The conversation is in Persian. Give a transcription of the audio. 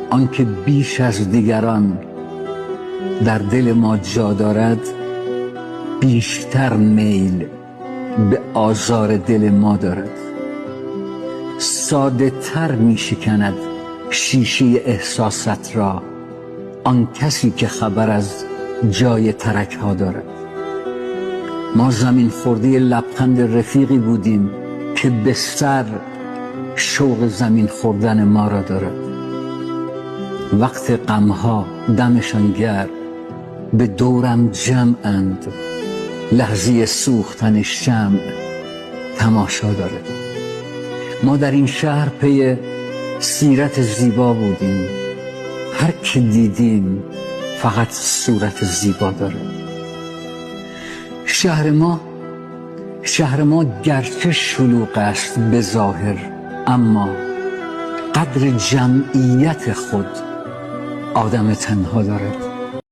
آنکه بیش از دیگران در دل ما جا دارد بیشتر میل به آزار دل ما دارد. ساده تر می شکند شیشه احساسات را آن کسی که خبر از جای ترک ها دارد. ما زمین خورده لبخند رفیقی بودیم که به سر شوق زمین خوردن ما را دارد. وقت غمها دمشان گرم به دورم جمعند، لحظه سوختن شمع تماشا دارد. ما در این شهر پی سیرت زیبا بودیم، هر که دیدیم فقط صورت زیبا دارد. شهر ما گرچه شلوغ است به ظاهر، اما قدر جمعیت خود آدم تنها دارد.